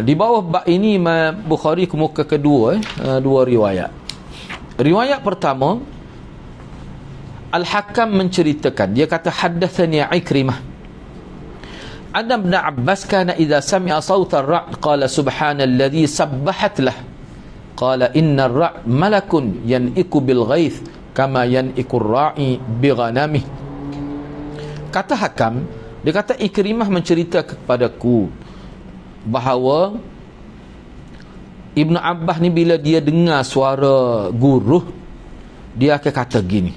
Di bawah bab ini Bukhari kemuka kedua, dua riwayat. Riwayat pertama, Al-Hakam menceritakan, dia kata haddathani Ikrimah anna Ibn Abbas kana idza sami'a sawta ar-ra'd qala subhanalladzi sabbahat lah qala inna ar-ra'd malakun yan'iku bil ghaith kama yan'iku ar-ra'i bi ghanamih. Kata Hakam, dia kata Ikrimah menceritakan kepadaku bahawa Ibn Abbas ni bila dia dengar suara guruh, dia akan kata gini,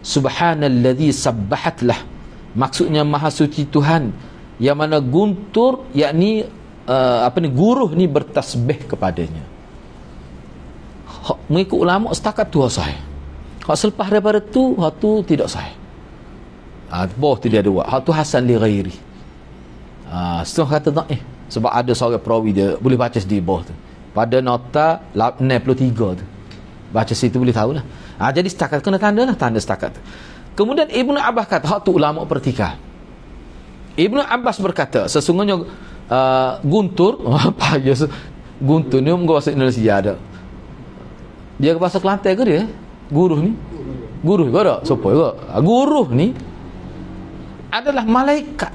subhanalladzi sabbahat lah, maksudnya maha suci Tuhan yang mana guntur, yakni guruh ni bertasbih kepadanya. Mengikut ulama setakat tu sahih. Hak selepas daripada tu, hak tu tidak sahih. Boh tu dia ada buat. Hak tu hasan li ghairi. Setengah kata tak sebab ada seorang perawi dia boleh baca di bawah tu. Pada nota 63 tu. Baca situ boleh tahulah. Jadi setakat kena tanda lah, tanda setakat tu. Kemudian Ibnu Abbas kata, hak tu ulama pertikah. Ibnu Abbas berkata, sesungguhnya guntur, apa ya guntur ni bahasa Indonesia ada. Dia ke bahasa Kelantan ke dia? Guruh ni? Guruh ke tak? Siapa ke? Guruh ni adalah malaikat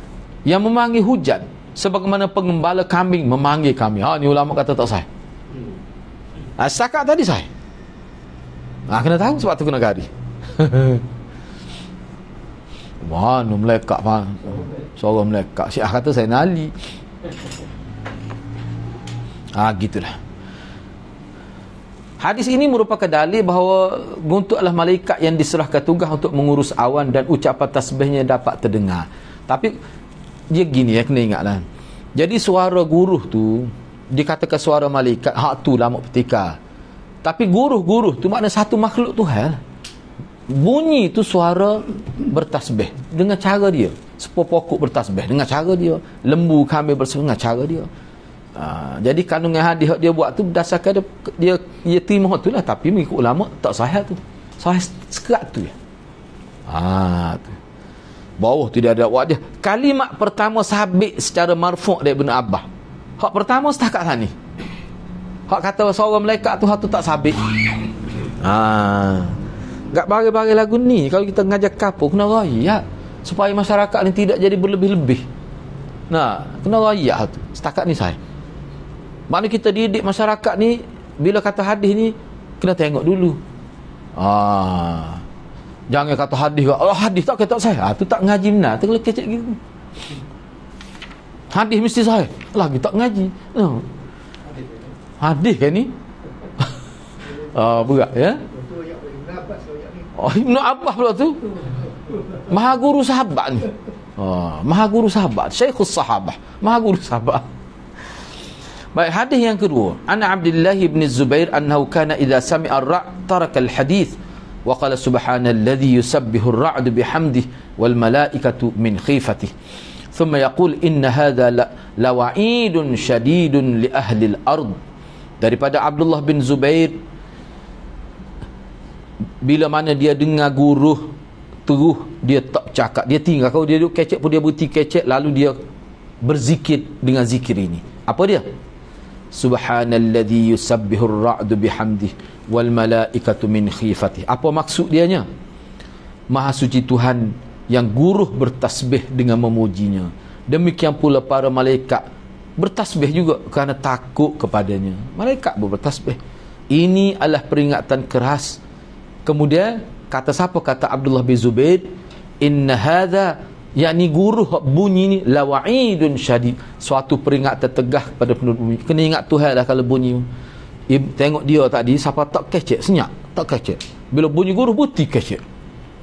yang memanggil hujan sebagaimana pengembala kambing memanggil kami. Ni ulama kata tak sahih. Setakat tadi sahih. Kena tahu sebab tu kena gari. Mana melekat faham? Seorang melekat. Syekh kata saya nali. Gitulah. Hadis ini merupakan dalil bahawa guntur adalah malaikat yang diserahkan tugas untuk mengurus awan dan ucapan tasbihnya dapat terdengar. Tapi dia gini ya, kena ingatlah. Jadi suara guruh tu dikatakan suara malaikat, hak tu lama petika. Tapi guruh tu makna satu makhluk Tuhan. Bunyi tu suara bertasbih dengan cara dia. Sepokok bertasbih dengan cara dia. Lembu kambing bertasbih dengan cara dia. Jadi kandungan hadis dia buat tu berdasarkan dia terima tu lah. Tapi mengikut ulama tak sahih tu. Sahih sekerat tu ya. Tu. Bawah tu dia ada buat dia. Kalimat pertama sabit secara marfu' dari Ibn Abbas. Hak pertama setakat sana ni. Hak kata seorang malaikat tu, hak tu tak sabit. Gak bagi-bagi lagu ni kalau kita ngajak kapur kena raya supaya masyarakat ni tidak jadi berlebih-lebih. Kena raya tu. Setakat ni saya. Mana kita didik masyarakat ni bila kata hadis ni kena tengok dulu. Jangan kata hadis, hadis tak kata saya. Tu tak ngaji benar, tu kalau kecek gitu. Hadis mesti saya. Lagi tak ngaji. Hadis kan ni? Berat ya. Ibn Abbas pula tu. Maha guru sahabat ni. Maha guru sahabat, Syekhus Sahabah, maha guru sahabat. Baik, hadis yang kedua, Ana Abdullah bin Zubair annahu kana idza sami'a ar-ra'd taraka al-hadith wa qala subhanalladzi yusabbihu ar-ra'du bihamdihi wal malaikatu min khifatihi thumma yaqul inna hadha lawa'idun shadidun li ahli al-ard. Daripada Abdullah bin Zubair, bila mana dia dengar guru terus dia tak cakap, dia tinggal. Kalau dia duduk kecek pun dia berhenti kecek, lalu dia berzikir dengan zikir ini. Apa dia? Subhanalladzi yusabbihu ar-ra'du bihamdihi wal malaikatu min khifatihi. Apa maksud dianya? Maha suci Tuhan yang guruh bertasbih dengan memujinya. Demikian pula para malaikat bertasbih juga kerana takut kepadanya. Malaikat pun bertasbih. Ini adalah peringatan keras. Kemudian kata siapa? Kata Abdullah bin Zubair, inna hadha, yakni guruh bunyi ni lawa'idun syadid, suatu peringatan tegah kepada penduduk bumi. Kena ingat Tuhan lah kalau bunyi. Tengok dia tadi, siapa tak kecek, senyap, tak kecek. Bila bunyi guruh buti kecek.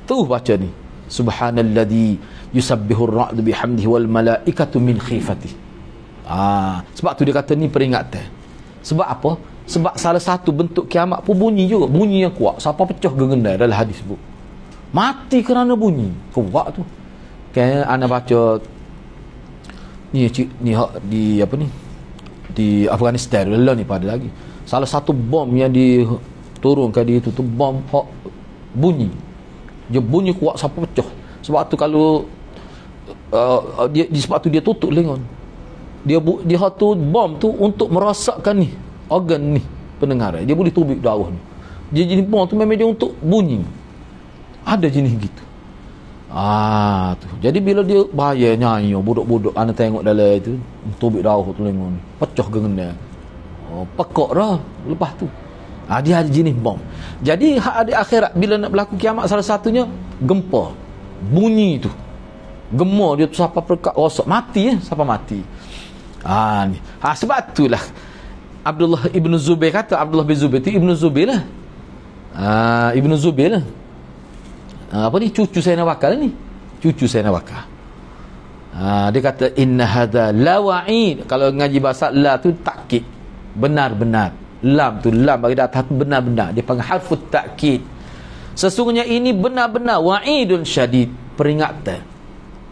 Terus baca ni, subhanalladzi yusabbihu ar-ra'du bihamdihi wal malaikatu min khifatihi. Sebab tu dia kata ni peringatan. Sebab apa? Sebab salah satu bentuk kiamat pun bunyi juga, bunyi yang kuat. Siapa pecah gengendai dalam hadis sebut, mati kerana bunyi kuat tu. Kan ana baca ni di apa ni, di Afghanistan lah ni pada lagi. Salah satu bom yang diturunkan di itu tu bom hak bunyi. Dia bunyi kuat sampai pecah. Sebab tu kalau dia sebab tu dia tutup lengan. Dia tu bom tu untuk merosakkan ni organ ni pendengaran. Dia boleh tubik darah ni. Dia jenis bom tu memang dia untuk bunyi. Ada jenis gitu. Tu. Jadi bila dia bahaya nyanyi, budak-budak ana tengok dalam itu, tubik darah tu lengan ni. Pecah gengendam. Pekak dah lepas tu. Dia ada jenis bom. Jadi di akhirat bila nak berlaku kiamat, salah satunya gempa. Bunyi tu. Gemar dia tu siapa perkat rosak mati siapa mati. Ni. Sebab itulah Abdullah ibn Zubair kata, Abdullah bin Zubair tu Ibn Zubair lah. Ibn Zubair lah. Apa ni, cucu saya Nawakal ni. Cucu saya Nawakal. Dia kata inna hadza la wa'id. Kalau ngaji bahasa la tu takkid, benar-benar. Lam tu, lam bagi atas benar-benar. Dia panggil harfut takkid. Sesungguhnya ini benar-benar wa'idun syadid, peringatan,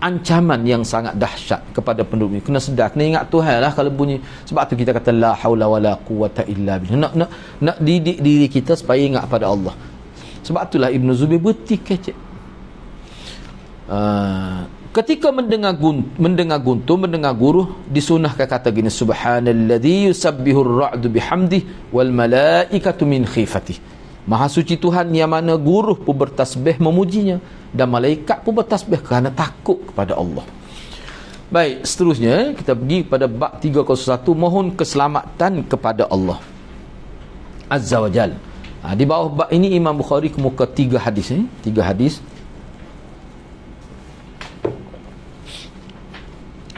ancaman yang sangat dahsyat kepada penduduk ni. Kena sedar, kena ingat Tuhan lah kalau bunyi. Sebab tu kita kata la haula wala quwwata illa billah. Nak didik diri kita supaya ingat pada Allah. Sebab itulah Ibn Zubair berhenti kecek. Ketika mendengar guntur, mendengar guruh, disunahkan kata gini, subhanalladzi yusabbihur ra'du bihamdih wal malaikatu min khifatihi. Maha suci Tuhan yang mana guruh pun bertasbih memujinya dan malaikat pun bertasbih kerana takut kepada Allah. Baik, seterusnya kita pergi pada bab 301, mohon keselamatan kepada Allah Azza wa Jal. Di bawah bab ini Imam Bukhari kemuka 3 hadis. 3 hadis.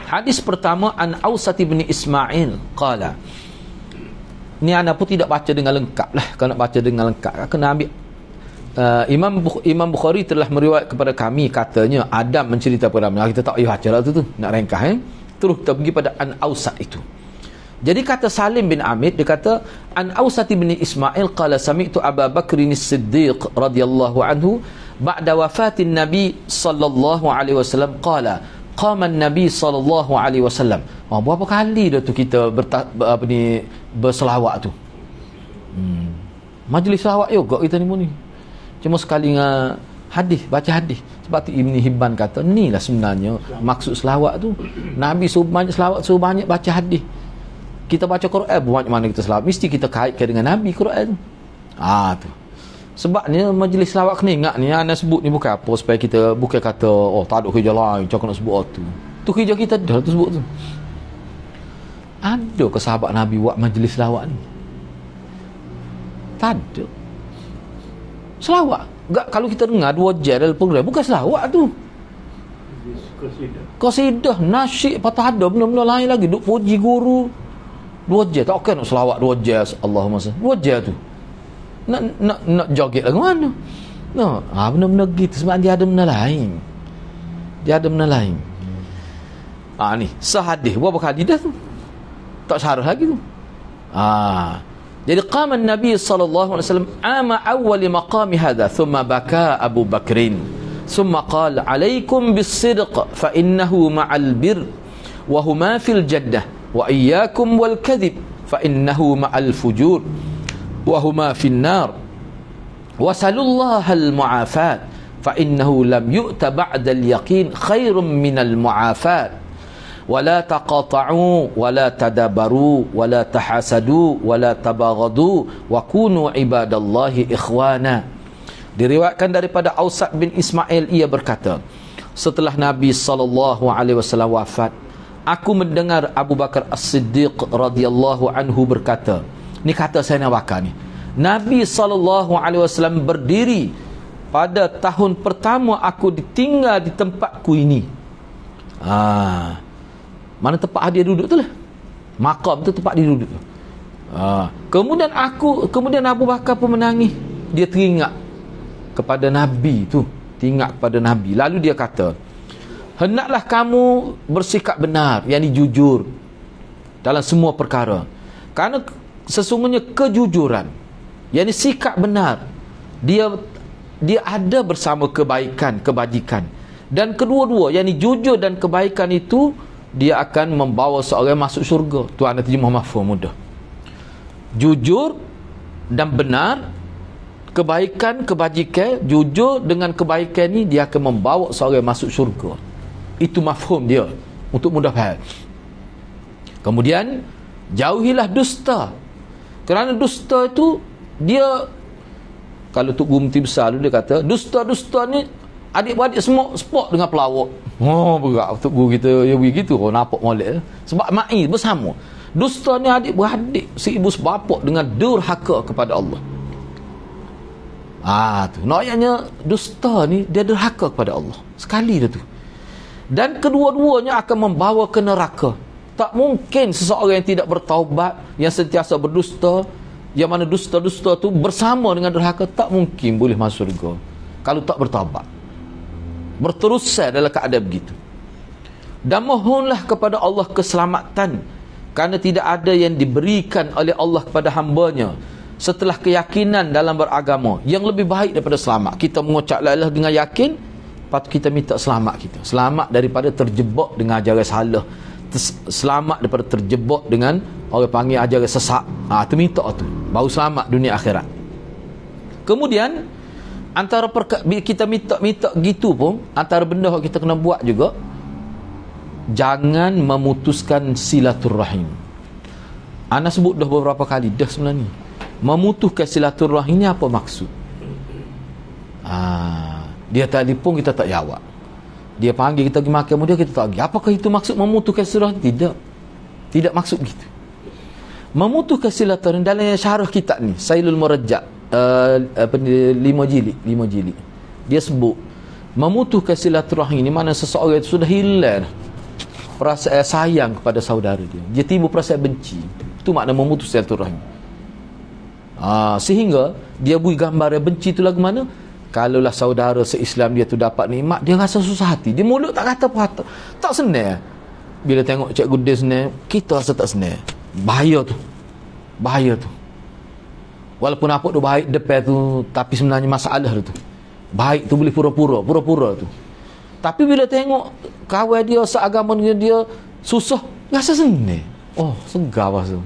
Hadis pertama, an Ausat bin Ismail qala. Ni anda pun tidak baca dengan lengkap lah. Kalau nak baca dengan lengkap kena ambil. Imam Bukhari telah meriwayat kepada kami, katanya Adam mencerita kepada kami. Kita tak payah baca lah tu nak ringkas. Terus kita pergi pada an Ausat itu. Jadi kata Salim bin Amir, dia kata an Ausat bin Ismail qala sami'tu Abu Bakr as-Siddiq radhiyallahu anhu ba'da wafatin Nabi sallallahu alaihi wasallam qala qama an-Nabi sallallahu alaihi wasallam. Berapa kali dah tu kita berselawat tu. Majlis selawat juga kita ni pun ni. Cuma sekali dengan hadis, baca hadis. Sebab tu Ibn Hibban kata, inilah sebenarnya maksud selawat tu. Nabi suruh banyak selawat, suruh banyak baca hadis. Kita baca Quran, banyak mana kita selawat, mesti kita kaitkan dengan Nabi Quran tu. Tu. Sebabnya majlis selawat kena ingat ni, anda sebut ni bukan apa supaya kita bukan kata tak ada kerja lain, cakap nak sebut tu. Tu kerja kita dah tu sebut tu. Ada ke sahabat Nabi buat majlis selawat ni? Tak ada. Selawat kalau kita dengar 2 jam dalam program, bukan selawat tu, qasidah, nasyid, patah ada benda-benda lain lagi, duk puji guru 2 jam. Tak nak selawat 2 jam Allahumma salli 2 jam tu nak joget lagu mana. Benda-benda gitu. Sebab dia ada benda lain. Ni sahadih berapa kali dah tu, tak syarah lagi tu. Jadi qama an-nabi sallallahu alaihi wasallam ama awwal maqami hadha thumma baka Abu Bakrin thumma qala alaikum bis-sidq fa innahu ma'al bir wa huma fil jannah wa iyyakum wal kadhib fa innahu ma'al fujur wa huma fin nar wa sallallahu al-mu'afat fa innahu lam yu'ta ba'da al-yaqin khairun min al-mu'afat wala taqata'u wala tadabaru wala tahasadu wala tabaghadu wa kunu ibadallahi ikhwana. Diriwayatkan daripada Ausat bin Ismail, ia berkata, setelah Nabi sallallahu alaihi wasallam wafat, aku mendengar Abu Bakar As-Siddiq radhiyallahu anhu berkata, ni kata saya nak bakar ni, Nabi sallallahu alaihi wasallam berdiri pada tahun pertama aku ditinggal di tempatku ini. Mana tempat dia duduk tu lah, makam tu tempat dia duduk tu. Kemudian Abu Bakar pun menangis. Dia teringat kepada Nabi tu, Lalu dia kata, hendaklah kamu bersikap benar, yakni jujur dalam semua perkara, kerana sesungguhnya kejujuran, yakni sikap benar, dia ada bersama kebaikan, kebajikan, dan kedua-dua, yakni jujur dan kebaikan itu, dia akan membawa seorang masuk syurga. Tu anda terjemah mafhum mudah. Jujur dan benar, kebaikan, kebajikan, jujur dengan kebaikan ni, dia akan membawa seorang masuk syurga. Itu mafhum dia untuk mudah faham. Kemudian jauhilah dusta. Kerana dusta itu dia, kalau Tok Guru Mufti besar dia kata, dusta-dusta ni adik-beradik semua sport dengan pelawak. Oh, berat Tok Guru kita dia begitu. Oh, nampak molek. Sebab mai bersama. Dusta ni adik-beradik, seibu sebapak dengan durhaka kepada Allah. Tu. Naknya dusta ni dia durhaka kepada Allah. Sekali dah tu. Dan kedua-duanya akan membawa ke neraka. Tak mungkin seseorang yang tidak bertaubat, yang sentiasa berdusta, yang mana dusta-dusta tu bersama dengan durhaka, tak mungkin boleh masuk syurga kalau tak bertaubat. Berterusan dalam keadaan begitu. Dan mohonlah kepada Allah keselamatan, kerana tidak ada yang diberikan oleh Allah kepada hamba-Nya setelah keyakinan dalam beragama yang lebih baik daripada selamat. Kita mengucap la ilaha dengan yakin, lepas tu kita minta selamat kita. Selamat daripada terjebak dengan ajaran salah. Selamat daripada terjebak dengan orang panggil ajaran sesat. Tu minta tu. Baru selamat dunia akhirat. Kemudian antara kita minta gitu pun, antara benda yang kita kena buat juga, jangan memutuskan silaturrahim. Ana sebut dah beberapa kali dah sebenarnya. Memutuskan silaturrahim ni apa maksud? Dia telefon kita tak jawab. Dia panggil kita pergi makan dia kita tak pergi. Apakah itu maksud memutuskan silaturrahim? Tidak maksud begitu. Memutuskan silaturrahim dalam syarah kitab ni, Sailul Murajjah, 5 jilid. Dia sebut memutuskan silaturrahim ni mana seseorang itu sudah hilang perasaan sayang kepada saudara dia. Dia timbul perasaan benci. Itu makna memutus silaturahim. Sehingga dia beri gambar benci tu lagu mana? Kalaulah saudara se-Islam dia tu dapat nikmat, dia rasa susah hati. Dia mulut tak kata apa. Tak senang. Bila tengok cikgu dia senang, kita rasa tak senang. Bahaya tu. Walaupun apa tu baik depan tu, tapi sebenarnya masalah tu. Baik tu boleh pura-pura tu. Tapi bila tengok kawan dia seagama dengan dia susah, rasa senang. Oh, segar rasa.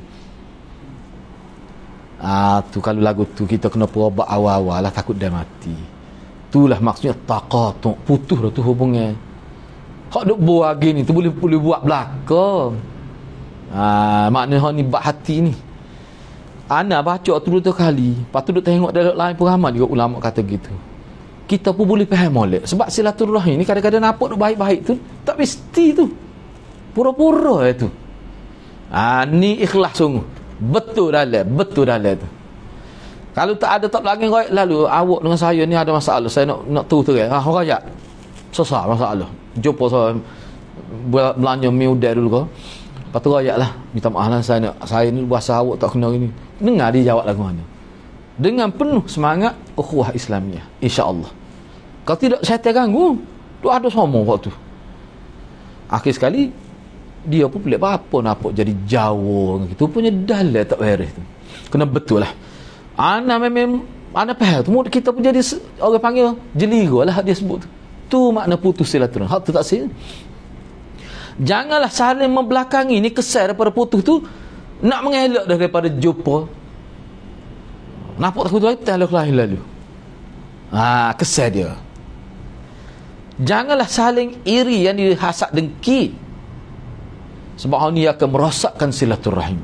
Tu kalau lagu tu kita kena perobat awal-awal lah, takut dia mati. Itulah maksudnya taqatu, putus dah tu hubungan. Hak duk buat lagi ni tu boleh buat belakang. Maknanya hak ni bak hati ni. Ana baca tu 2 kali, lepas tu duk tengok dalam lain pun ramai juga ulama kata gitu. Kita pun boleh faham molek. Sebab silaturahim ni kadang-kadang nampak tu baik-baik tu, tak mesti tu. Pura-pura tu. Ni ikhlas sungguh. Betul dalam tu. Kalau tak ada tak lagi royak, lalu awak dengan saya ni ada masalah, saya nak tahu terang. Royak. Susah masalah. Jumpa saya belanja mi udai dulu ke. Lepas tu royak lah. Minta maaf lah, saya ni bahasa awak tak kena gini. Dengar dia jawab lagu mana. Dengan penuh semangat ukhuwah Islamiyah, insya-Allah. Kalau tidak syaitan ganggu, tu ada sombong waktu. Akhir sekali dia pun pelik apa nampak jadi Jawa gitu punya dalil tak beres tu. Kena betul lah. Ana memang ana faham tu kita pun jadi orang panggil jeliga lah dia sebut tu. Tu makna putus silaturahim. Hak tu tak sih. Janganlah saling membelakangi ni kesan daripada putus tu, nak mengelak daripada jumpa. Nampak takut lalu. Kesan dia. Janganlah saling iri yang dihasad dengki. Sebab hal ni akan merosakkan silaturahim.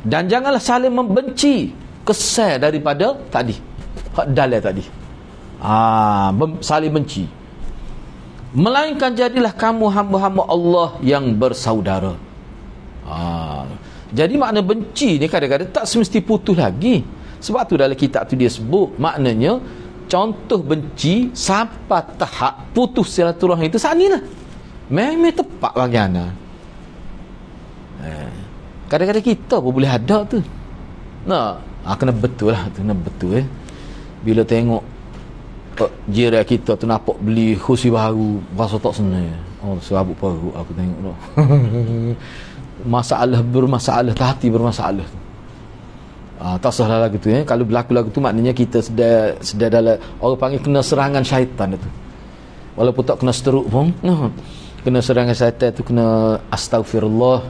Dan janganlah saling membenci, kesan daripada tadi. Hak dalil tadi. Saling benci. Melainkan jadilah kamu hamba-hamba Allah yang bersaudara. Jadi makna benci ni kadang-kadang tak semesti putus lagi. Sebab tu dalam kitab tu dia sebut, maknanya contoh benci sampai tahap putus silaturahim itu saat ni lah. Memang tepat bagian. Kadang-kadang kita pun boleh ada tu. Kena betul lah. Kena betul Bila tengok jiran kita tu nampak beli kursi baru, rasa tak senang. Serabut perut aku tengok tu. Bermasalah, hati bermasalah. Tak salah lagu tu Kalau berlaku lagu tu maknanya kita sedar dalam orang panggil kena serangan syaitan tu. Walaupun tak kena seteruk pun, kena serangan syaitan tu, kena astaghfirullah,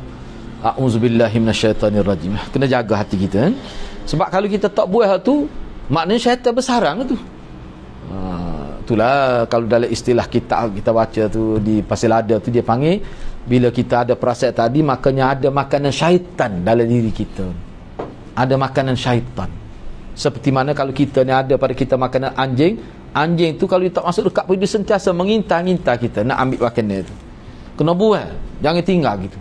a'udzubillahi minasyaitanirrajim. Kena jaga hati kita sebab kalau kita tak buat hal tu, maknanya syaitan bersarang tu. Itulah kalau dalam istilah kita baca tu di Pasir Lada tu dia panggil Bila kita ada perasaan tadi, makanya ada makanan syaitan dalam diri kita. Ada makanan syaitan. Seperti mana kalau kita ni ada pada kita makanan anjing. Anjing tu kalau dia tak masuk dekat pun dia sentiasa mengintai-ngintai kita nak ambil makanan tu. Kena buang, jangan tinggal gitu.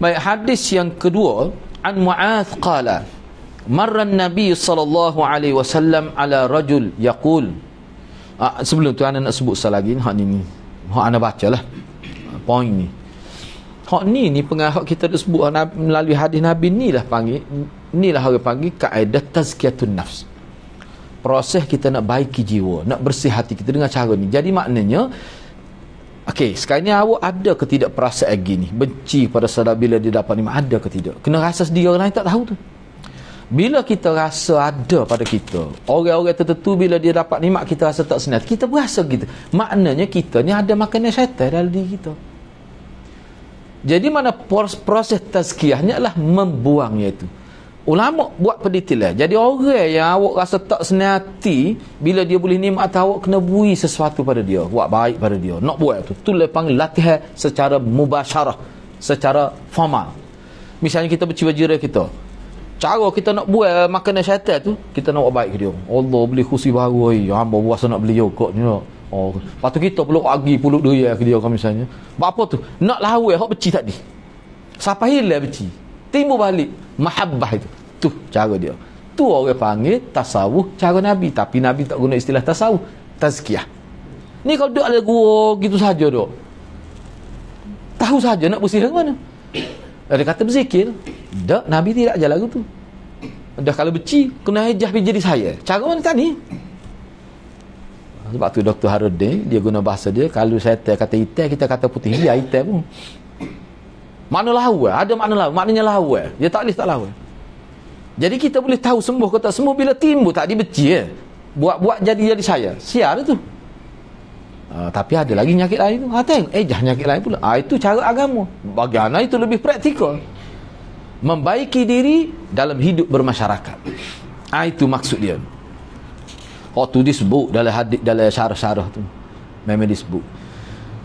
Baik, hadis yang kedua, an Mu'adz qala marra an-nabi sallallahu alaihi wasallam ala rajul yaqul. Sebelum tu ana nak sebut sekali lagi hak ni. Hak ana bacalah poin ni. Hak ni pengarah kita dah sebut melalui hadis Nabi ni lah panggil. Inilah orang panggil kaedah tazkiyatun nafs. Proses kita nak baiki jiwa, nak bersih hati kita dengan cara ni. Jadi maknanya, okey, sekarang ni awak ada ke tidak perasaan gini? Benci pada saudara bila dia dapat nikmat, ada ke tidak? Kena rasa sendiri, orang lain tak tahu tu. Bila kita rasa ada pada kita, orang-orang tertentu bila dia dapat nikmat kita rasa tak senang, kita berasa gitu. Maknanya kita ni ada makanan syaitan dalam diri kita. Jadi mana proses tazkiyahnya adalah membuangnya itu. Ulama buat pendetilan. Jadi orang yang awak rasa tak senang hati bila dia boleh nikmat, awak kena beri sesuatu pada dia, buat baik pada dia, nak buat tu le panggil latihan secara mubasyarah, secara formal. Misalnya kita berciba-jira kita, cara kita nak buat makanan syaitan tu, kita nak buat baik ke dia. Allah beli kursi baru, hamba puasa nak beli yogurt ni. Oh, lepas tu kita peluk agi, peluk dia ke dia kan misalnya. Apa tu? Nak lawan hak beci tadi. Siapa hilang beci? Timbul balik mahabbah itu. Tu cara dia. Tu orang panggil tasawuf cara Nabi, tapi Nabi tak guna istilah tasawuf, tazkiyah. Ni kalau duk ada gua gitu saja duk. Tahu saja nak bersih ke mana. Ada kata berzikir. Tak, Nabi tidak ajar lagu tu. Dah kalau beci kena hijah pergi jadi saya. Cara mana tadi? Sebab tu Dr. Harudin dia guna bahasa dia, kalau saya kata hitam, kita kata putih, dia hitam pun. Makna lawan, ada makna lawan, maknanya lawan. Dia tak boleh tak lawan. Jadi kita boleh tahu sembuh ke tak sembuh bila timbul tak dibenci ya. Buat-buat jadi saya. Siar tu. Tapi ada lagi nyakit lain tu. Tengok, nyakit lain pula. Itu cara agama. Bagaimana itu lebih praktikal. Membaiki diri dalam hidup bermasyarakat. Itu maksud dia. Tu disebut dalam hadis, dalam syarah-syarah tu. Memang disebut.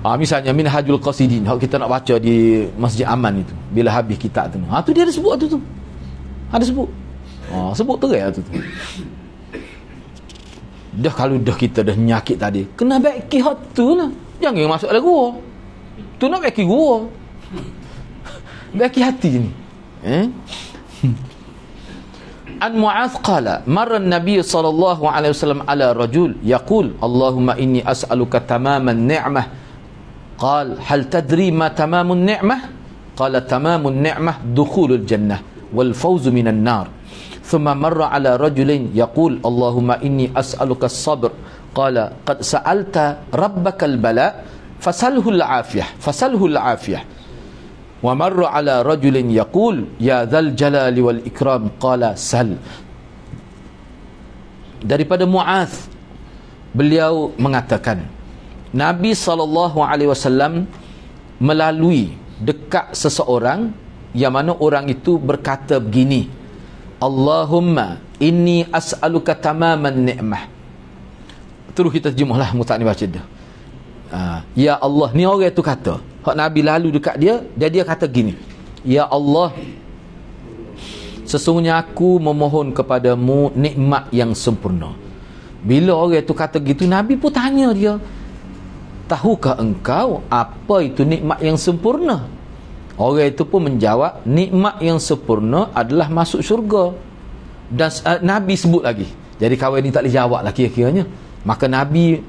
Misalnya Minhajul Qasidin, kita nak baca di Masjid Aman itu bila habis kitab tu. Tu dia ada sebut tu. Ada sebut. Sebut terang tu. Dah kalau dah kita dah nyakit tadi, kena baiki hak tu lah. Jangan masuk dalam gua. Tu nak baiki gua. Baiki hati ni. An Mu'adz qala marra an-nabiy sallallahu alaihi wasallam ala rajul yaqul Allahumma inni as'aluka tamaman ni'mah. Qal hal tadri ma tamamun ni'mah? Qala tamamun ni'mah dukhulul jannah wal fawzu minan nar. Thumma marra ala rajulin yaqul Allahumma inni as'aluka as-sabr. Qala qad sa'alta rabbakal bala fasalhu al-afiyah. Wa marra ala rajulin yaqul ya dzal jalali wal ikram. Qala sal. Daripada Mu'adz, beliau mengatakan Nabi SAW melalui dekat seseorang yang mana orang itu berkata begini, Allahumma inni as'aluka tamaman ni'mah. Terus kita terjemahlah mutak ni baca dah. Ya Allah, ni orang tu kata, hak Nabi lalu dekat dia, dia kata gini, ya Allah, sesungguhnya aku memohon kepadamu nikmat yang sempurna. Bila orang tu kata gitu, Nabi pun tanya dia, tahukah engkau apa itu nikmat yang sempurna? Orang itu pun menjawab, nikmat yang sempurna adalah masuk syurga. Dan Nabi sebut lagi. Jadi kawan ni tak boleh jawab lah kira-kiranya. Maka Nabi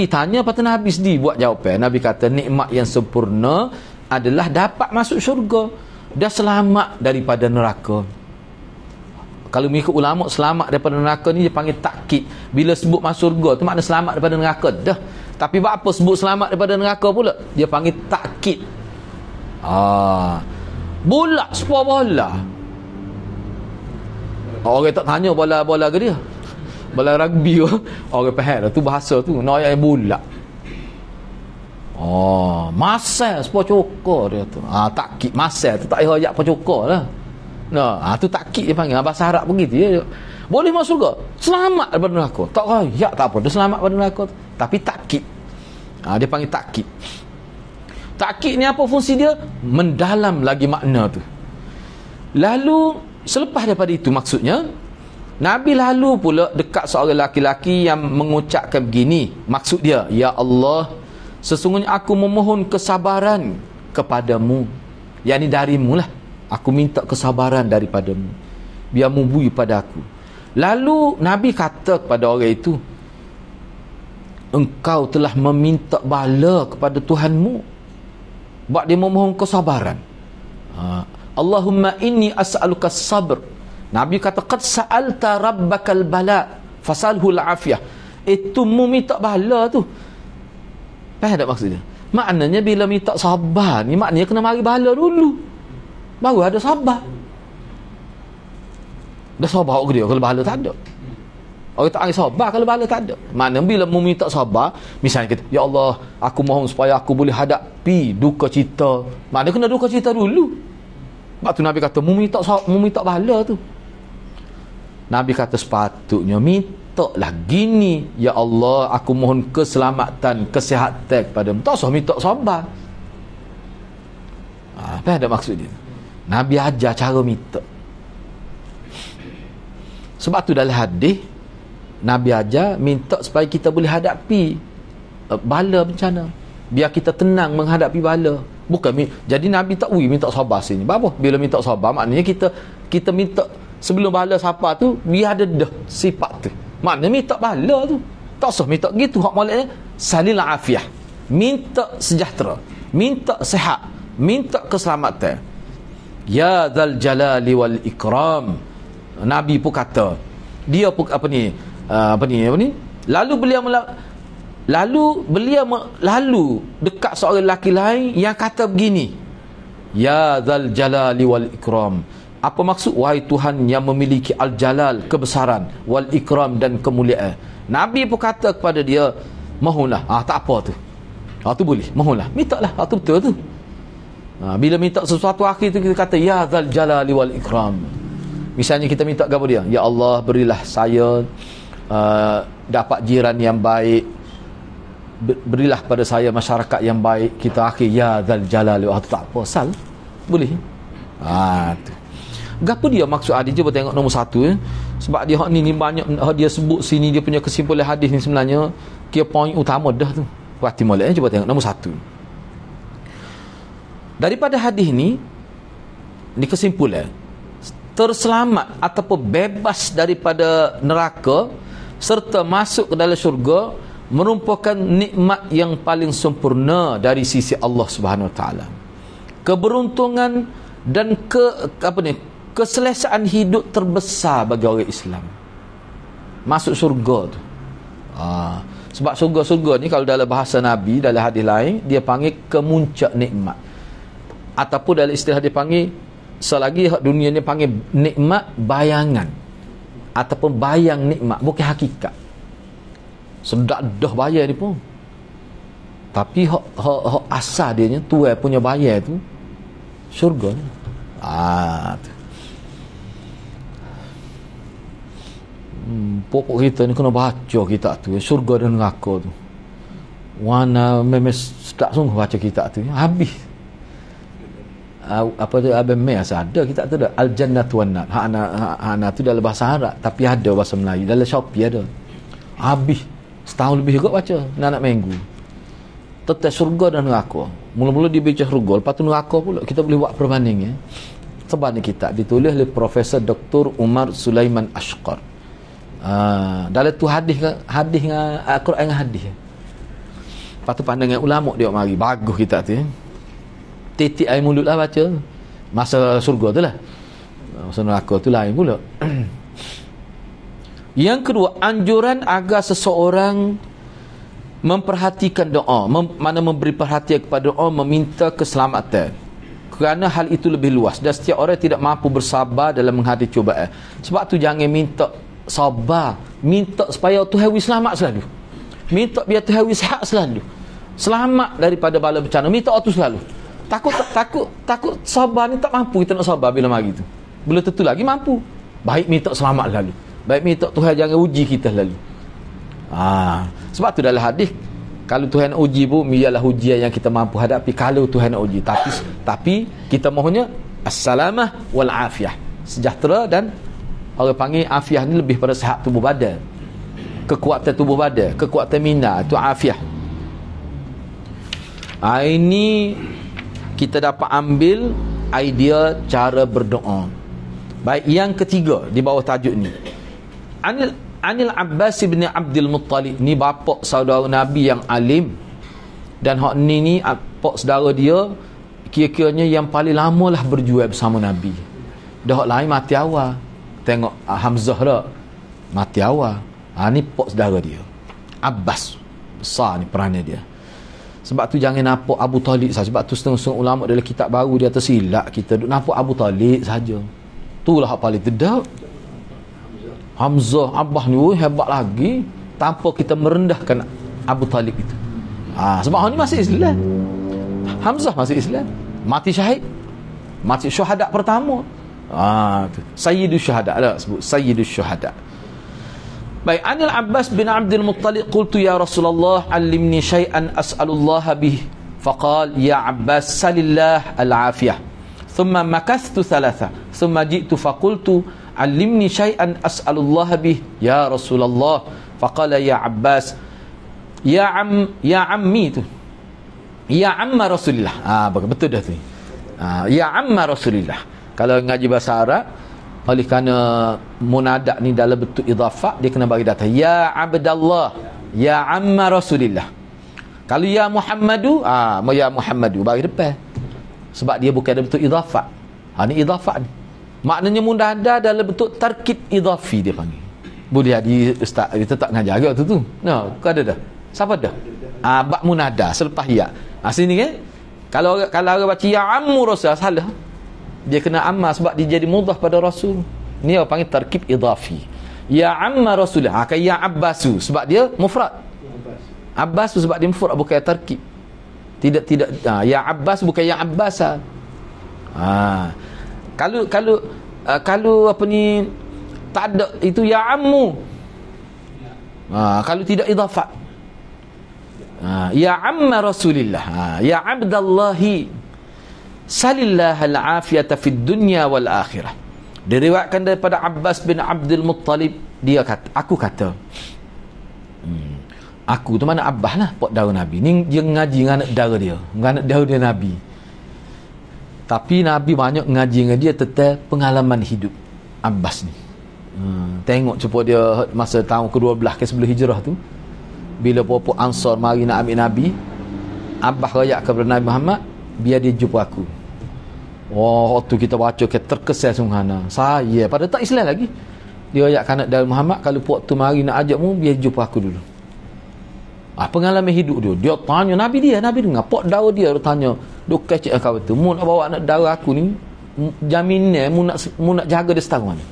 tanya, lepas tu Nabi sendiri buat jawapan. Nabi kata nikmat yang sempurna adalah dapat masuk syurga dan selamat daripada neraka. Kalau mengikut ulama, selamat daripada neraka ni dia panggil takkid. Bila sebut masuk syurga tu makna selamat daripada neraka dah. Tapi apa sebut selamat daripada neraka pula? Dia panggil takkid. Bola, sebuah bola. Orang tak tanya bola ke dia. Bola rugby orang faham tu bahasa tu. Nak ayat bola. Masa sebuah cokor dia tu. Takkid masa tu tak payah ayat cokor lah. Tu takkid dia panggil. Bahasa Arab begitu ya. Boleh masuk surga, selamat daripada neraka. Tak apa, dia selamat daripada neraka tu. Tapi takkid. Dia panggil takkid. Takkid ni apa fungsi dia? Mendalam lagi makna tu. Lalu selepas daripada itu, maksudnya Nabi lalu pula dekat seorang laki-laki yang mengucapkan begini. Maksud dia, ya Allah, sesungguhnya aku memohon kesabaran kepadamu, yakni darimu lah. Aku minta kesabaran daripadamu, biar membui pada aku. Lalu Nabi kata kepada orang itu, engkau telah meminta bala kepada Tuhanmu. Buat dia memohon kesabaran. Allahumma inni as'aluka sabr. Nabi kata, qad sa'alta rabbakal bala fasalhu al-afiyah. Itu mu minta bala tu. Faham tak maksudnya? Maknanya bila minta sabar ni, maknanya kena mari bala dulu, baru ada sabar. Dah sabar ke dia kalau bala tak ada? Orang tak ada sabar kalau bala tak ada. Maknanya bila mu minta sabar, misalnya kita, ya Allah, aku mohon supaya aku boleh hadapi duka cita. Maknanya kena duka cita dulu. Sebab tu Nabi kata, mu minta bala tu. Nabi kata sepatutnya mintalah gini, ya Allah, aku mohon keselamatan, kesihatan kepadamu. Tak usah minta sabar. Apa ada maksud dia? Nabi ajar cara minta. Sebab tu dalam hadis Nabi ajar minta supaya kita boleh hadapi bala bencana, biar kita tenang menghadapi bala. Bukan jadi Nabi tak minta sabar sini. Apa? Bila minta sabar, maknanya kita minta sebelum bala siapa tu, biar ada dah sifat tu. Maknanya minta bala tu. Tak usah minta gitu. Hak moleknya salil afiyah. Minta sejahtera, minta sihat, minta keselamatan. Ya dzal jalali wal ikram. Nabi pun kata, dia pun apa ni? Lalu beliau dekat seorang lelaki lain yang kata begini, ya dzal jalali wal ikram. Apa maksud? Wahai Tuhan yang memiliki al-jalal, kebesaran, wal ikram, dan kemuliaan. Nabi pun kata kepada dia, mohonlah. Tak apa tu. Tu boleh, mohonlah, mintalah. Tu betul tu. Bila minta sesuatu akhir tu kita kata, ya dzal jalali wal ikram. Misalnya kita minta kepada dia, ya Allah, berilah saya dapat jiran yang baik, berilah pada saya masyarakat yang baik. Kita akhir ya dzal jalali. Tu tak apa, sal boleh. Tu gapo dia maksud hadis? Cuba tengok nombor 1 ya. Sebab dia ni banyak dia sebut sini, dia punya kesimpulan hadis ni sebenarnya kira poin utama dah tu. Perhati molek. Cuba tengok nombor 1. Daripada hadis ni kesimpulan, terselamat ataupun bebas daripada neraka serta masuk ke dalam syurga merupakan nikmat yang paling sempurna dari sisi Allah Subhanahu Wa Taala. Keberuntungan dan keselesaan hidup terbesar bagi orang Islam, masuk syurga tu. Sebab syurga-syurga ni kalau dalam bahasa Nabi, dalam hadis lain, dia panggil kemuncak nikmat, ataupun dalam istilah dia panggil, selagi dunia ni panggil nikmat bayangan, ataupun bayang nikmat, bukan hakikat. Sedap dah bayar ni pun, tapi hak asal dia ni, Tuhan punya bayar tu syurga ni. Tu. Pokok kita ni kena baca kitab tu, syurga dan neraka tu. Wana memang sedap sungguh baca kitab tu. Habis apa tu Abang Mai ada kitab tu dah, Al Jannatu wan Nar. Hak tu dalam bahasa Arab tapi ada bahasa Melayu, dalam Shopee ada. Habis setahun lebih juga baca nak minggu. Tentang syurga dan neraka. Mula-mula dia baca syurga, lepas tu neraka pula. Kita boleh buat perbanding ya. Sebab ni kitab ditulis oleh Profesor Dr. Umar Sulaiman Ashqar. Dalam tu hadis dengan Al-Quran dengan hadis. Lepas tu pandangan ulama dia mari bagus kitab tu ya. Titik air mulut lah baca. Masa surga tu lah. Masa neraka tu lain pula. Yang kedua, anjuran agar seseorang memperhatikan doa, mana memberi perhatian kepada doa, meminta keselamatan, kerana hal itu lebih luas dan setiap orang tidak mampu bersabar dalam menghadapi cubaan. Sebab tu jangan minta sabar, minta supaya Tuhan selamat selalu, minta biar Tuhan sihat selalu, selamat daripada bala bencana, minta itu selalu. Takut sabar ni tak mampu kita nak sabar bila mari tu. Belum tentu lagi mampu. Baik minta selamat lalu, baik minta Tuhan jangan uji kita lalu. Sebab tu dalam hadis Kalau Tuhan uji pun biarlah ujian yang kita mampu hadapi kalau Tuhan uji. Tapi kita mohonnya assalamah wal afiyah, sejahtera, dan orang panggil afiyah ni lebih pada sihat tubuh badan, kekuatan tubuh badan, kekuatan minda, itu afiyah. Ini kita dapat ambil idea cara berdoa. Baik, yang ketiga di bawah tajuk ni, Anil Abbas bin Abdul Muttalib, ni bapa saudara Nabi yang alim, dan hak ni pak saudara dia kira-kiranya yang paling lama lah berjual bersama Nabi. Dah hak lain mati awal. Tengok Hamzah dah mati awal. Ni pak saudara dia Abbas, besar ni peranan dia. Sebab tu jangan nampak Abu Talib saja. Sebab tu setengah-setengah ulama dalam kitab baru dia tersilap kita duk nampak Abu Talib saja. Itulah hak paling sedap. Hamzah, Abah ni hebat lagi, tanpa kita merendahkan Abu Talib itu. Sebab orang ni masih Islam. Hamzah masih Islam, mati syahid, mati syuhada pertama. Sayyidus syuhada lah sebut, Sayyidus syuhada. Baik, Anil Abbas bin Abdul Muttalib, qultu ya Rasulullah allimni syai'an as'alullah bih. Faqal ya Abbas salillah al-afiyah. Thumma makathtu thalatha. Thumma ji'tu faqultu allimni syai'an as'alullah bih ya Rasulullah. Faqala ya Abbas ya ammi tu, ya amma Rasulillah. Betul dah tu. Ya amma Rasulillah. Kalau ngaji bahasa Arab, oleh kerana munadak ni dalam bentuk idhafah, dia kena bagi data ya Abdallah, ya amma Rasulillah. Kalau ya Muhammadu, ya Muhammadu bagi depan, sebab dia bukan dalam bentuk idhafah. Ni idhafah ni maknanya munadak dalam bentuk tarkib idhafi, dia panggil. Boleh di ustaz kita tak ngajar agak tu. Kau ada dah. Siapa dah? Bak munada selepas ya. Sini kan. Kalau orang baca ya ammu Rasul, salah. Dia kena amma sebab dia jadi mudhaf pada Rasul. Ni orang panggil tarkib idhafi. Ya amma Rasul. Kan ya Abbasu sebab dia mufrad. Abbasu sebab dia mufrad, bukan tarkib. Tidak ya Abbas bukan ya Abbasa. Kalau apa ni tak ada itu ya ammu. Kalau tidak idhafat, ya amma Rasulillah, ya Abdallahi salillah al-afiyata fid dunya wal akhirah. Diriwayatkan daripada Abbas bin Abdul Muttalib, dia kata, aku tu mana Abbas lah, pak dara Nabi ni, dia ngaji dengan anak dara dia, dengan anak dara dia Nabi. Tapi Nabi banyak ngaji dengan dia tentang pengalaman hidup Abbas ni. Tengok cuba dia masa tahun ke-12 ke sebelum hijrah tu, bila puak Ansar mari nak ambil Nabi, Abbas rayak kepada Nabi Muhammad, biar dia jumpa aku. Tu kita baca ke terkesan sungguhana. Saya pada tak Islam lagi, dia rayak anak dari Muhammad, kalau puak tu mari nak ajakmu, biar jumpa aku dulu. Pengalaman hidup dia tanya Nabi dengar pak dara dia tanya, duk kecek kau tu, mu nak bawa anak dara aku ni, jaminnya mu nak jaga dia setahun mana.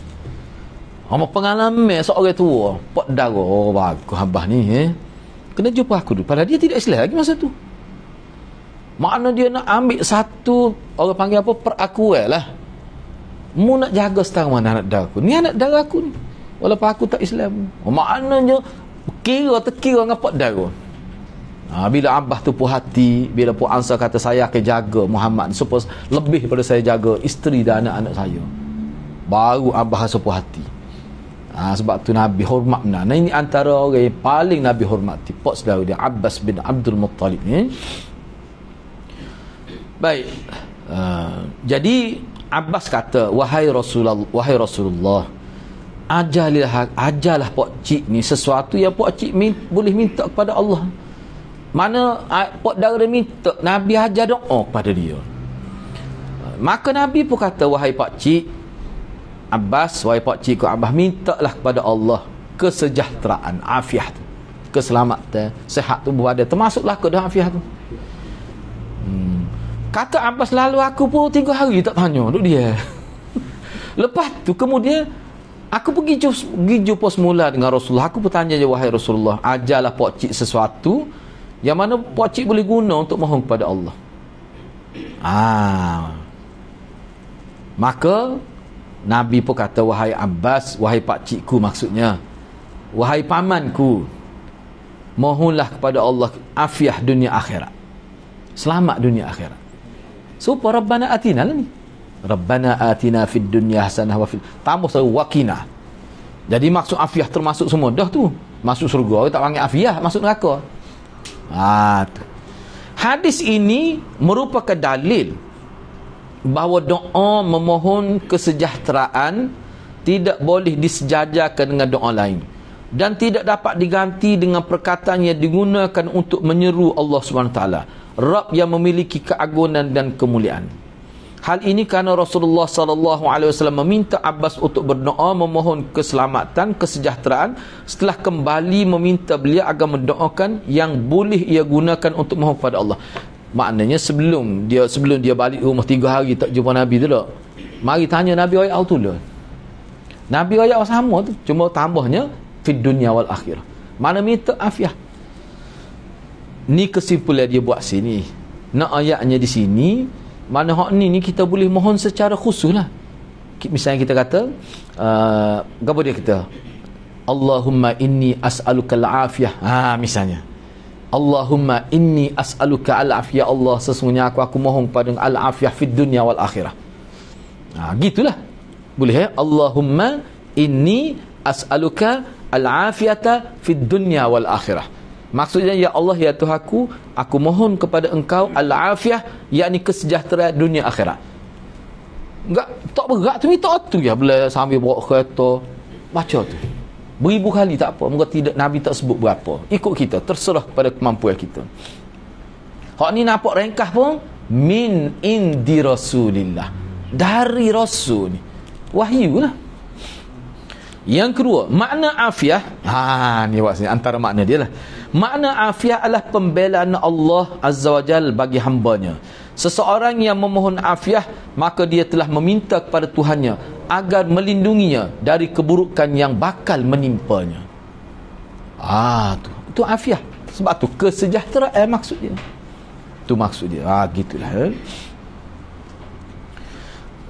Pengalaman seorang tua pak dara, bagus abah ni kena jumpa aku dulu. Padahal dia tidak Islam lagi masa tu. Makna dia nak ambil satu, orang panggil apa, perakuan lah. Mu nak jaga setahun mana anak dara aku ni, anak dara aku ni, walaupun aku tak Islam. Maknanya terkira dengan pak dara. Bila Abbas tu puas hati, bila puas Ansar kata saya akan jaga Muhammad supaya lebih daripada saya jaga isteri dan anak-anak saya, baru Abbas rasa puas hati. Sebab tu Nabi hormat. Ini antara orang yang paling Nabi hormati, pak saudara dia Abbas bin Abdul Muttalib ni. Baik, jadi Abbas kata, wahai Rasulullah, ajarlah pak cik ni sesuatu yang pak cik boleh minta kepada Allah. Mana pak dara dia minta, Nabi ajar doa kepada dia. Maka Nabi pun kata, wahai pak cik Abbas, wahai pak cik Abbas, mintalah kepada Allah kesejahteraan, afiat, keselamatan, sihat tubuh badan, termasuklah ke dalam afiat tu. Kata Abbas, lalu aku pun 3 hari tak tanya duk dia. Lepas tu kemudian aku pergi jumpa semula dengan Rasulullah. Aku bertanya je, wahai Rasulullah, ajarlah pak cik sesuatu yang mana pak cik boleh guna untuk mohon kepada Allah. Maka Nabi pun kata, wahai Abbas, wahai pak cikku, maksudnya wahai pamanku, mohonlah kepada Allah afiah dunia akhirat, selamat dunia akhirat. Supaya Rabbana atina lah ni, Rabbana atina fid dunya hasanah wa fil, tambah satu waqina. Jadi maksud afiah termasuk semua dah tu. Masuk surga tak panggil afiah, masuk neraka. Tu. Hadis ini merupakan dalil bahawa doa memohon kesejahteraan tidak boleh disejajarkan dengan doa lain dan tidak dapat diganti dengan perkataan yang digunakan untuk menyeru Allah SWT, Rabb yang memiliki keagungan dan kemuliaan. Hal ini kerana Rasulullah SAW meminta Abbas untuk berdoa memohon keselamatan, kesejahteraan setelah kembali meminta beliau agar mendoakan yang boleh ia gunakan untuk mohon kepada Allah. Maknanya sebelum dia balik rumah 3 hari tak jumpa Nabi tu tak, mari tanya Nabi ayat tu lah. Nabi ayat sama tu, cuma tambahnya fid dunya wal akhirah. Mana minta afiah. Ni kesimpulan dia buat sini. Nak ayatnya di sini, mana hak ni kita boleh mohon secara khusus lah. Misalnya kita kata apa dia kata, Allahumma inni as'aluka al-afiyah. Misalnya Allahumma inni as'aluka al-afiyah, Allah sesungguhnya aku mohon kepada al-afiyah fid dunya wal akhirah. Gitulah. Boleh ya? Allahumma inni as'aluka al-afiyata fid dunya wal akhirah. Maksudnya, ya Allah, ya Tuhanku, aku mohon kepada engkau al-afiyah, yakni kesejahteraan dunia akhirat. Enggak tak berat tu, minta tu ya, bila sambil bawa kereta baca tu beribu kali tak apa. Moga tidak, Nabi tak sebut berapa, ikut kita, terserah kepada kemampuan kita. Hak ni nampak ringkas pun, min indi Rasulillah, dari Rasul ni, wahyu lah. Yang kedua, makna afiah. Ni maksudnya antara makna dia lah. Makna afiah adalah pembelaan Allah Azza wa Jal bagi hambanya. Seseorang yang memohon afiah, maka dia telah meminta kepada Tuhannya agar melindunginya dari keburukan yang bakal menimpanya. Tu afiah. Sebab tu kesejahteraan maksud dia. Tu maksud dia. Gitulah.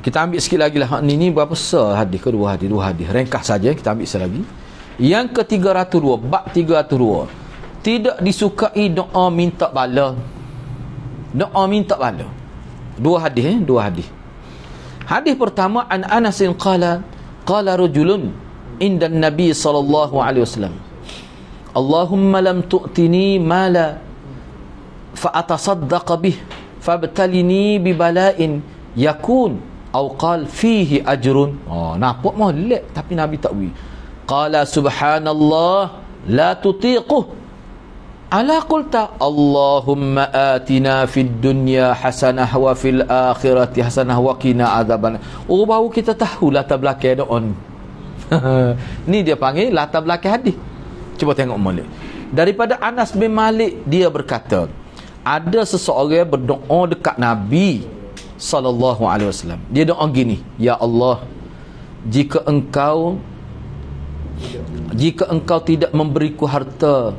Kita ambil sikit lagi lah. Ni berapa hadis ke? Dua hadis. Ringkas saja, kita ambil sekali lagi. Yang ke-302, bab 302. Tidak disukai doa minta bala. Doa minta bala. Dua hadis. Hadis pertama, an Anas qala rajulun inda Nabi sallallahu alaihi wasallam, Allahumma lam tu'tini mala fa atasaddaq bih fabtalini bi bala'in yakun atau qal fihi ajrun. Nampak molek tapi Nabi tak beri. Qala subhanallah la tutiquh, ala qulta Allahumma atina fid dunya hasanah wa fil akhirati hasanah wa qina adzaban. Baru kita tahu latar belakang doa ni. Ni dia panggil latar belakang hadis. Cuba tengok molek. Daripada Anas bin Malik, dia berkata, ada seseorang berdoa dekat Nabi sallallahu alaihi wasallam. Dia doa gini, ya Allah, jika engkau tidak memberiku harta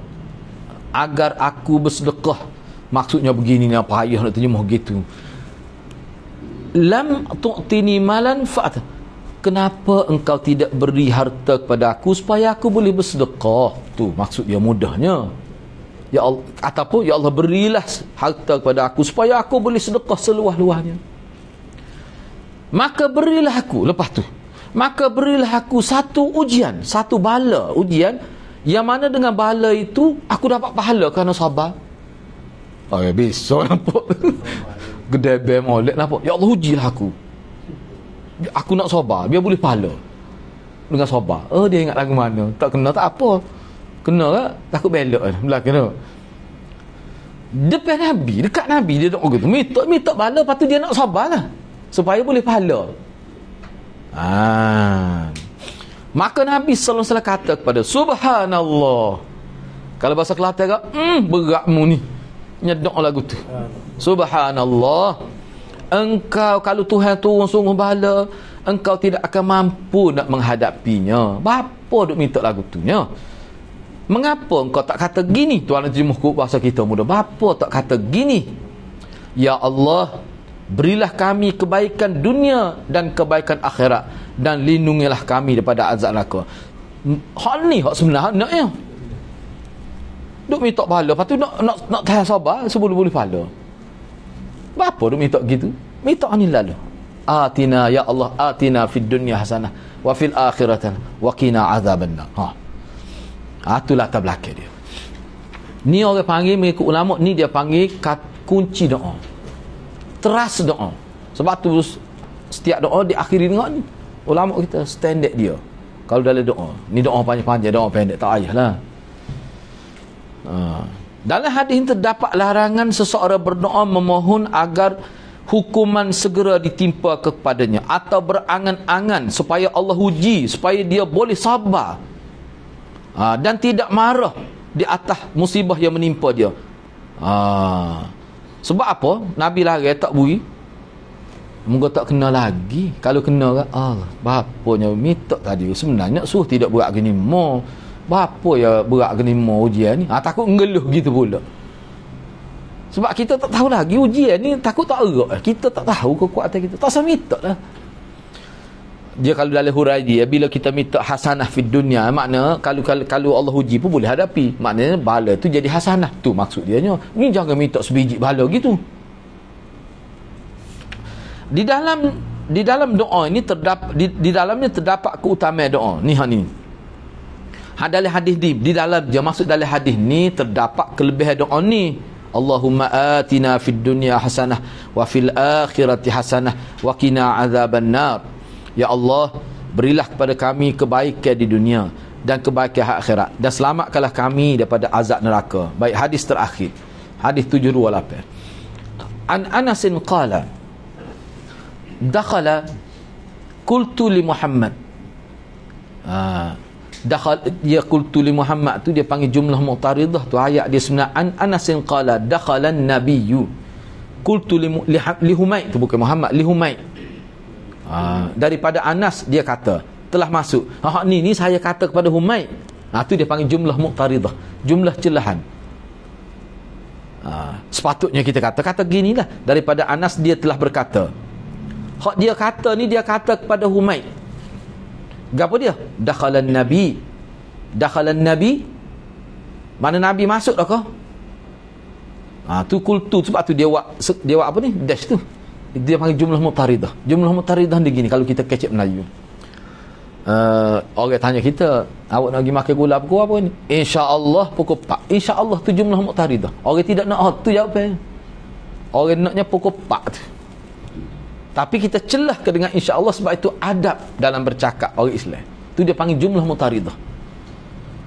agar aku bersedekah. Maksudnya begini, apa ayah nak terjemah gitu. Lam tu'tini malan fa'at, kenapa engkau tidak beri harta kepada aku supaya aku boleh bersedekah? Tu maksud dia mudahnya. Ya Allah, ataupun ya Allah, berilah harta kepada aku supaya aku boleh sedekah seluas-luasnya. Maka berilah aku, lepas tu, maka berilah aku satu ujian, satu bala, ujian yang mana dengan bala itu aku dapat pahala kerana sabar. Besok nampak gede molek nampak. Ya Allah, ujilah aku nak sabar biar boleh pahala dengan sabar. Dia ingat lagu mana, tak kena tak apa, kena tak, takut belok belah kena. Depan Nabi, dekat Nabi dia doa gitu, minta pahala, lepas tu dia nak sabar lah supaya boleh pahala. Maka Nabi sallallahu alaihi wasallam kata kepada, subhanallah. Kalau bahasa Kelantan agak beratmu ni nyedok lagu tu. Subhanallah, engkau kalau Tuhan turun sungguh bala, engkau tidak akan mampu nak menghadapinya. Bapa duk minta lagu tu nya. Mengapa engkau tak kata gini? Tuan terjemah bahasa kita muda. Bapa tak kata gini, ya Allah, berilah kami kebaikan dunia dan kebaikan akhirat, dan lindungilah kami daripada azab neraka. Hak ni hak sebenarnya. Duk minta pahala, lepas tu nak tahan sabar sebelum boleh pahala. Apa duk minta gitu? Minta ni lalu. Atina ya Allah, atina fid dunya hasanah wa fil akhirati wa qina azabannar. Tu latar belakang dia. Ni orang panggil mengikut ulama ni, dia panggil kunci doa. Teras doa. Sebab tu setiap doa diakhiri dengan ni. Ulama kita standard dia. Kalau dalam doa, ni doa panjang-panjang, doa pendek tak payahlah. Dalam hadis ini terdapat larangan seseorang berdoa memohon agar hukuman segera ditimpa kepadanya atau berangan-angan supaya Allah uji, supaya dia boleh sabar dan tidak marah di atas musibah yang menimpa dia. Sebab apa? Nabi larang tak bui. Moga tak kena lagi. Kalau kena kan, bapanya minta tadi sebenarnya suruh tidak berat gini mo. Bapa ya berat gini mo ujian ni. Takut ngeluh gitu pula. Sebab kita tak tahu lagi ujian ni, takut tak erat. Kita tak tahu kekuatan kita. Tak usah minta lah. Dia kalau dalam hurai dia, bila kita minta hasanah fid dunya, makna kalau Allah uji pun boleh hadapi. Maknanya bala tu jadi hasanah. Tu maksud dia nya. Ni jangan minta sebiji bala gitu. Di dalam doa ini di dalamnya terdapat keutamaan doa. Ni dalam hadis di dalam dia maksud dalam hadis ni terdapat kelebihan doa ni. Allahumma atina fid dunya hasanah wa fil akhirati hasanah wa qina azabannar. Ya Allah, berilah kepada kami kebaikan di dunia dan kebaikan akhirat, dan selamatkanlah kami daripada azab neraka. Baik, hadis terakhir. Hadis 728. An Anasin qala dakhala qultu li Muhammad. Dia qultu li Muhammad tu dia panggil jumlah mu'taridah tu, ayat dia sebenar. An Anasin qala dakhala an-nabiyyu qultu li Humaid, tu bukan Muhammad, li Humaid. Daripada Anas dia kata telah masuk. Ni saya kata kepada Humaid. Tu dia panggil jumlah mu'taridah, jumlah celahan. Sepatutnya kita kata ginilah, daripada Anas dia telah berkata. Hak dia kata ni, dia kata kepada Humaid. Gapo dia? Dakhalan nabi. Mana nabi masuk dah kau? Tu kultu, sebab tu dia buat apa ni? Dash tu. Dia panggil jumlah mu'taridah. Jumlah mu'taridah ni gini kalau kita kecek Melayu. Orang tanya kita, awak nak pergi makan gula pukul apa ni? Insya-Allah pukul 4. Insya-Allah tu jumlah mu'taridah. Orang tidak nak tu jawapan. Orang naknya pukul 4 tu. Tapi kita celah ke dengan insya-Allah, sebab itu adab dalam bercakap orang Islam. Tu dia panggil jumlah mu'taridah.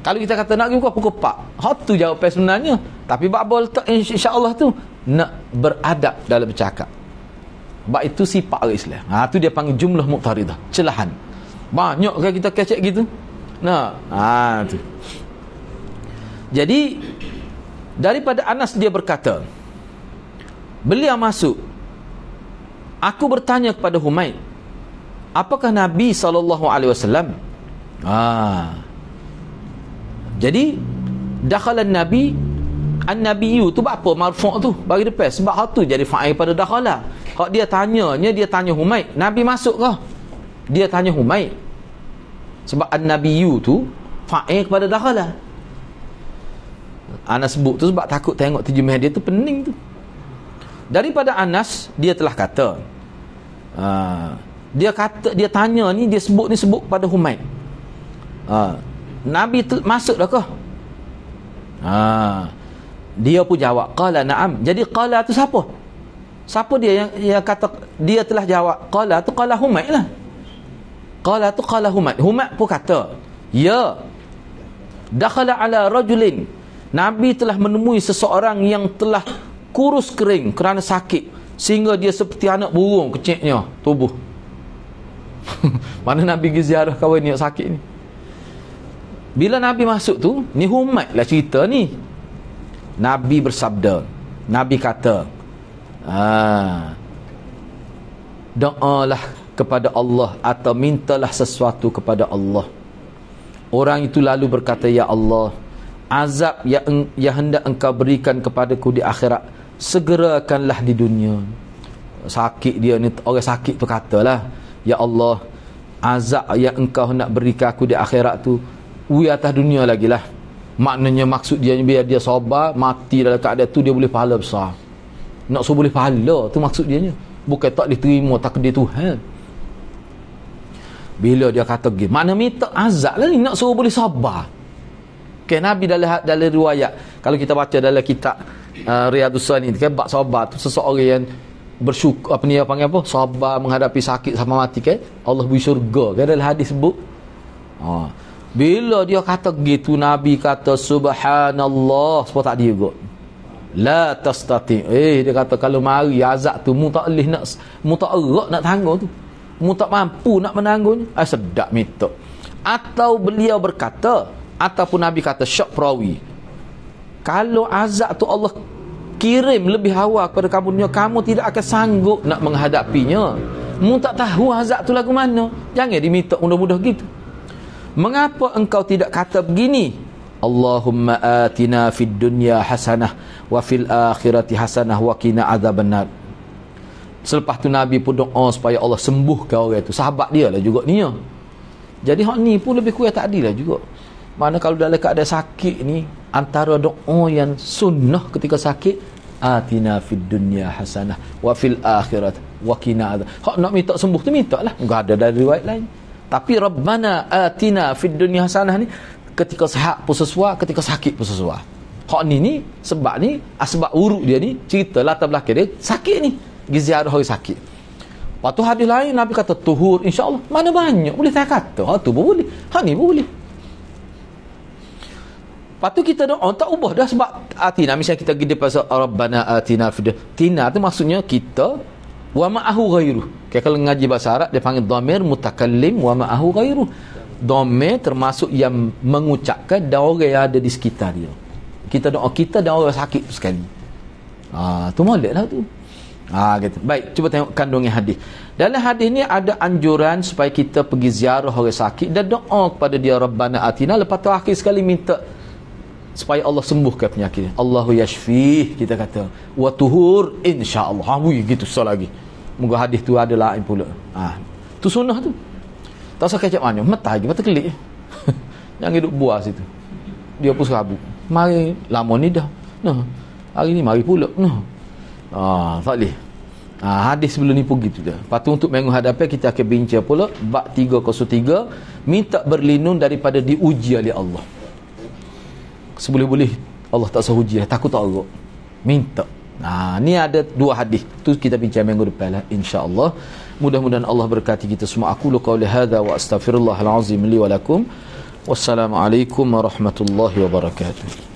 Kalau kita kata nak pergi pukul 4, tu jawapan sebenarnya. Tapi bab letak insya-Allah tu nak beradab dalam bercakap. Sebab itu sifat orang Islam. Tu dia panggil jumlah mu'taridah, celahan. Banyak kan kita kecek gitu. Tu. Jadi daripada Anas dia berkata, beliau masuk. Aku bertanya kepada Humaid, apakah Nabi SAW? Jadi dakhala nabi, an-nabiyyu tu apa marfu' tu bagi depan, sebab hak tu jadi fa'il pada dakhala. Hak dia tanya Humaid, Nabi masuk ke? Dia tanya Humaid. Sebab an-nabiyyu tu fa'il kepada dakhala. Anas sebut tu sebab takut tengok terjemah dia tu pening tu. Daripada Anas dia telah kata, dia tanya ni, dia sebut pada Humaid. Nabi masuk dah ke? Dia pun jawab, qala na'am. Jadi qala tu siapa? Siapa dia yang kata dia telah jawab? Qala tu qala Humaid lah. Qala tu qala Humaid. Humaid pun kata, ya, dakhala ala rajulin. Nabi telah menemui seseorang yang telah kurus kering kerana sakit, sehingga dia seperti anak burung kecilnya tubuh. Mana Nabi pergi ziarah kawan ni yang sakit ni. Bila Nabi masuk tu, ni Humaid lah cerita ni. Nabi bersabda, Nabi kata, doalah kepada Allah atau mintalah sesuatu kepada Allah. Orang itu lalu berkata, ya Allah, azab yang hendak engkau berikan kepadaku di akhirat, segerakanlah di dunia. Sakit dia ni, orang sakit tu katalah, ya Allah, azab yang engkau hendak berikan aku di akhirat tu atas dunia lagi lah. Maknanya maksud dia biar dia sabar, mati dalam keadaan tu dia boleh pahala besar. Nak suruh boleh pahala tu maksud dia nya. Bukan tak diterima takdir Tuhan. Bila dia kata gitu, mana minta azab lah ni, nak suruh boleh sabar. Okay, Nabi dalam riwayat, kalau kita baca dalam kitab Riyadhus Shalihin kan, bab sabar tu seseorang yang bersyukur, apa ni apa panggil apa, sabar menghadapi sakit sampai mati kan, Allah beri syurga kan, dalam hadis sebut. Bila dia kata gitu, Nabi kata subhanallah, sebab tak dia kot, la tastati, dia kata kalau mari azab tu mu tak boleh nak, mu tak erak nak tanggung tu, mu tak mampu nak menanggungnya. Sedap minta. Atau beliau berkata, ataupun Nabi kata syak perawi, kalau azab tu Allah kirim lebih awal kepada kamu dunia, kamu tidak akan sanggup nak menghadapinya. Mu tak tahu azab tu lagu mana, jangan diminta mudah-mudah gitu. Mengapa engkau tidak kata begini, Allahumma atina fid dunya hasanah wa fil akhirati hasanah wa qina adzabannar. Selepas tu Nabi pun doa supaya Allah sembuhkan orang tu. Sahabat dia lah juga ni. Jadi hak ni pun lebih kurang tak adil lah juga. Mana kalau dalam keadaan sakit ni, antara doa yang sunnah ketika sakit, atina fid dunya hasanah wa fil akhirat wa qina adzab. Hak nak minta sembuh tu minta lah, enggak ada dari riwayat lain. Tapi Rabbana atina fid dunya hasanah ni ketika sihat pun sesuai, ketika sakit pun sesuai. Hak ni sebab ni asbab uruk dia ni, cerita latar belakang dia sakit ni, pergi ziarah orang sakit. Lepas tu hadis lain Nabi kata tuhur insya-Allah. Mana banyak boleh tak kata. Hak tu pun boleh, hak ni pun boleh. Lepas tu kita doa tak ubah dah, sebab atina, misalnya kita pergi depan Rabbana atina fid, tina tu maksudnya kita, wa ma'ahu ghairuh. Kalau ngaji bahasa Arab dia panggil dhamir mutakallim wa ma'ahu ghairuh. Dhamir termasuk yang mengucapkan dan orang yang ada di sekitar dia. Kita doa kita dan orang sakit tu sekali. Tu molek lah tu. Gitu. Baik, cuba tengok kandungan hadis. Dalam hadis ni ada anjuran supaya kita pergi ziarah orang sakit dan doa kepada dia Rabbana atina, lepas tu akhir sekali minta supaya Allah sembuhkan penyakit. Allahu yashfih, kita kata wa tuhur insya-Allah. Gitu so lagi. Moga hadis tu ada lain pula. Tu sunnah tu. Tak usah kecap mana, mata lagi mata kelik. Jangan duduk buah situ. Dia pun serabut. Mari lama ni dah. Nah, hari ni mari pula. Nah. Tak boleh. Hadis sebelum ni pun gitu dah. Lepas tu untuk minggu hadapan kita akan bincang pula bab 303, minta berlindung daripada diuji oleh Allah. Seboleh-boleh Allah tak sahuji, takut tak urut. Minta. Ni ada dua hadis. Tu kita bincang minggu depan lah insya-Allah. Mudah-mudahan Allah berkati kita semua. Aku qauli hadza wa astaghfirullahal azim li wa lakum. Wassalamualaikum warahmatullahi wabarakatuh.